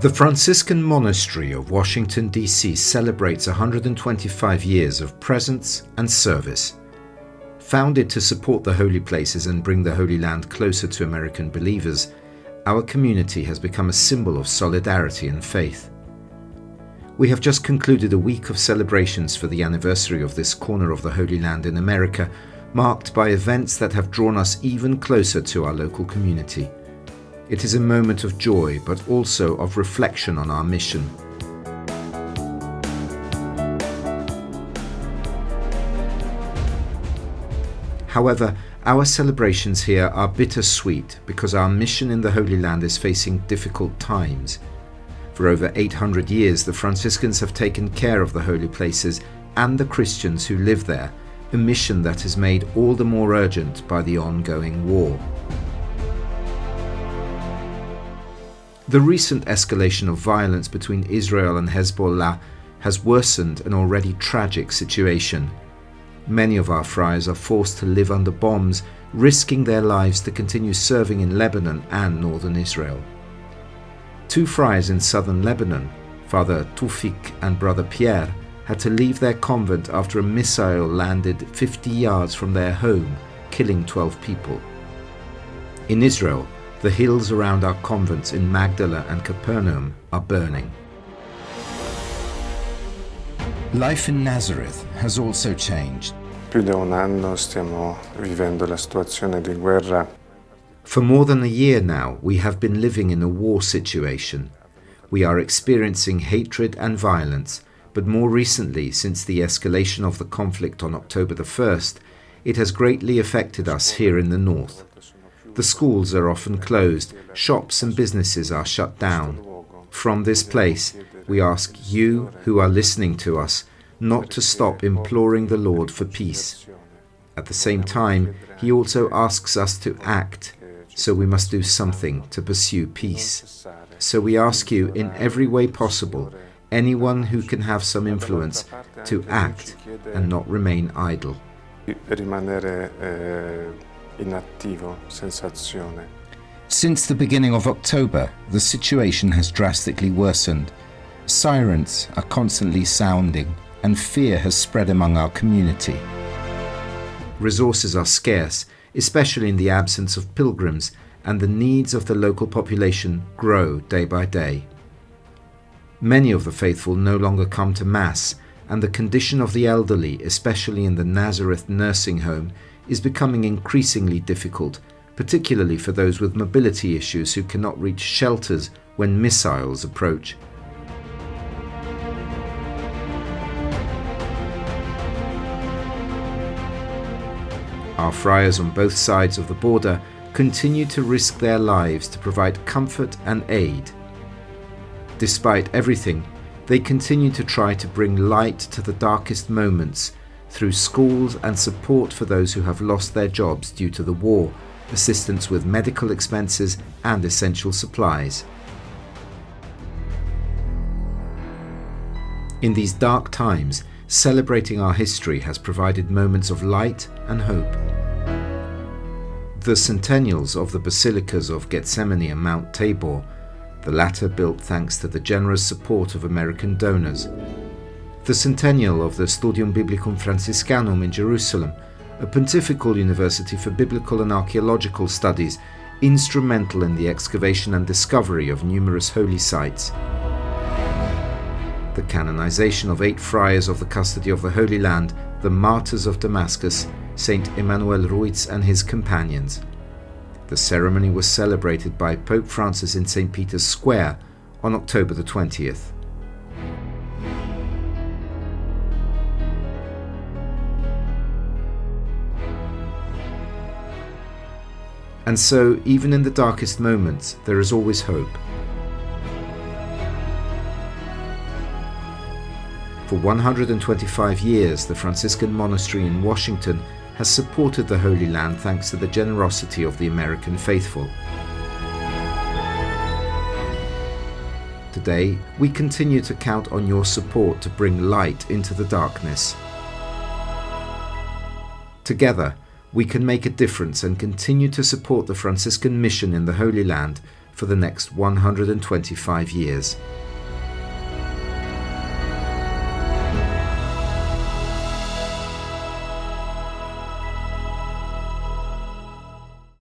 The Franciscan Monastery of Washington, D.C. celebrates 125 years of presence and service. Founded to support the holy places and bring the Holy Land closer to American believers, our community has become a symbol of solidarity and faith. We have just concluded a week of celebrations for the anniversary of this corner of the Holy Land in America, marked by events that have drawn us even closer to our local community. It is a moment of joy, but also of reflection on our mission. However, our celebrations here are bittersweet because our mission in the Holy Land is facing difficult times. For over 800 years, the Franciscans have taken care of the holy places and the Christians who live there, a mission that is made all the more urgent by the ongoing war. The recent escalation of violence between Israel and Hezbollah has worsened an already tragic situation. Many of our friars are forced to live under bombs, risking their lives to continue serving in Lebanon and northern Israel. 2 friars in southern Lebanon, Father Tufik and Brother Pierre, had to leave their convent after a missile landed 50 yards from their home, killing 12 people. In Israel, the hills around our convents in Magdala and Capernaum are burning. Life in Nazareth has also changed. Più di un anno stiamo vivendo la situazione di guerra. For more than a year now, we have been living in a war situation. We are experiencing hatred and violence, but more recently, since the escalation of the conflict on October the 1st, it has greatly affected us here in the north. The schools are often closed, shops and businesses are shut down. From this place, we ask you who are listening to us not to stop imploring the Lord for peace. At the same time, He also asks us to act, so we must do something to pursue peace. So we ask you in every way possible, anyone who can have some influence, to act and not remain idle. Inattivo, senza azione. Since the beginning of October, the situation has drastically worsened. Sirens are constantly sounding, and fear has spread among our community. Resources are scarce, especially in the absence of pilgrims, and the needs of the local population grow day by day. Many of the faithful no longer come to Mass, and the condition of the elderly, especially in the Nazareth nursing home, is becoming increasingly difficult, particularly for those with mobility issues who cannot reach shelters when missiles approach. Our friars on both sides of the border continue to risk their lives to provide comfort and aid. Despite everything, they continue to try to bring light to the darkest moments through schools and support for those who have lost their jobs due to the war, assistance with medical expenses and essential supplies. In these dark times, celebrating our history has provided moments of light and hope. The centennials of the basilicas of Gethsemane and Mount Tabor, the latter built thanks to the generous support of American donors. The centennial of the Studium Biblicum Franciscanum in Jerusalem, a pontifical university for biblical and archaeological studies, instrumental in the excavation and discovery of numerous holy sites. The canonization of 8 friars of the custody of the Holy Land, the martyrs of Damascus, Saint Emmanuel Ruiz and his companions. The ceremony was celebrated by Pope Francis in St. Peter's Square on October the 20th. And so, even in the darkest moments, there is always hope. For 125 years, the Franciscan Monastery in Washington has supported the Holy Land thanks to the generosity of the American faithful. Today, we continue to count on your support to bring light into the darkness. Together, we can make a difference and continue to support the Franciscan mission in the Holy Land for for the next 125 years.